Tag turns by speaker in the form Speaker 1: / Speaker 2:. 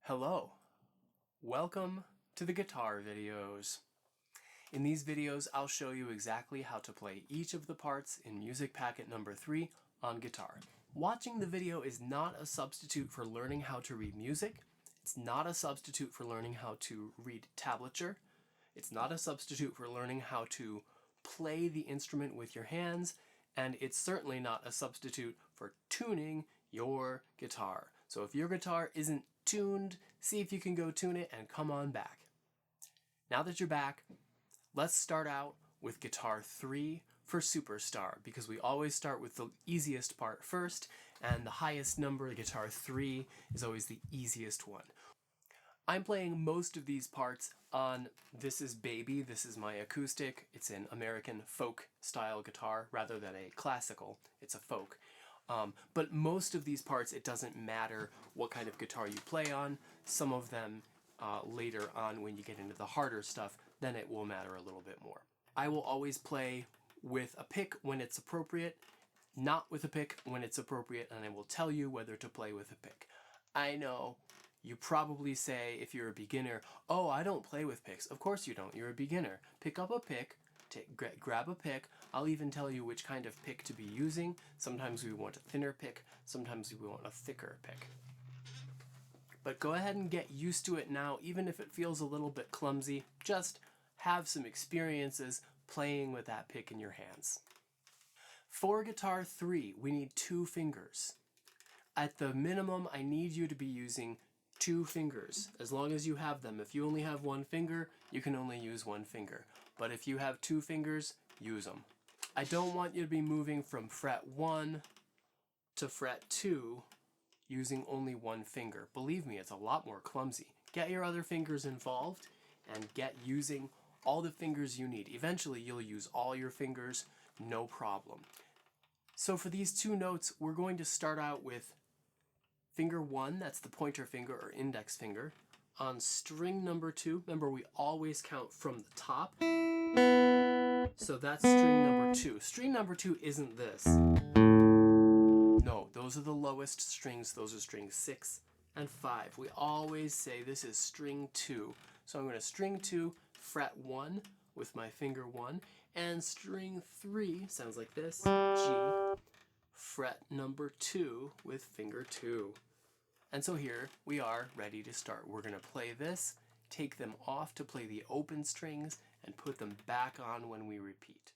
Speaker 1: Hello, welcome to the guitar videos. In these videos, I'll show you exactly how to play each of the parts in music packet number 3 on guitar. Watching the video is not a substitute for learning how to read music. It's not a substitute for learning how to read tablature. It's not a substitute for learning how to play the instrument with your hands, and it's certainly not a substitute for tuning your guitar. So if your guitar isn't tuned, see if you can go tune it and come on back. Now that you're back, let's start out with guitar 3 for Superstar, because we always start with the easiest part first, and the highest number, guitar 3, is always the easiest one. I'm playing most of these parts on This Is Baby. This is my acoustic. It's an American folk style guitar rather than a classical. It's a folk. But most of these parts, it doesn't matter what kind of guitar you play on. Some of them later on, when you get into the harder stuff, then it will matter a little bit more. I will always play with a pick when it's appropriate, not with a pick when it's appropriate, and I will tell you whether to play with a pick. I know you probably say, if you're a beginner, oh, I don't play with picks. Of course you don't. You're a beginner. Pick up a pick. Grab a pick. I'll even tell you which kind of pick to be using. Sometimes we want a thinner pick, sometimes we want a thicker pick. But go ahead and get used to it now, even if it feels a little bit clumsy. Just have some experiences playing with that pick in your hands. For guitar 3, we need 2 fingers. At the minimum, I need you to be using 2 fingers, as long as you have them. If you only have 1 finger, you can only use 1 finger. But if you have 2 fingers, use them. I don't want you to be moving from fret 1 to fret 2 using only 1 finger. Believe me, it's a lot more clumsy. Get your other fingers involved and get using all the fingers you need. Eventually, you'll use all your fingers, no problem. So for these 2 notes, we're going to start out with finger 1, that's the pointer finger or index finger, on string number 2. Remember, we always count from the top. So that's string number 2. String number 2 isn't this. No, those are the lowest strings. Those are strings 6 and 5. We always say this is string 2. So I'm going to string 2, fret 1 with my finger 1, and string 3 sounds like this, G, fret number 2 with finger 2. And so here we are ready to start. We're going to play this, take them off to play the open strings, and put them back on when we repeat.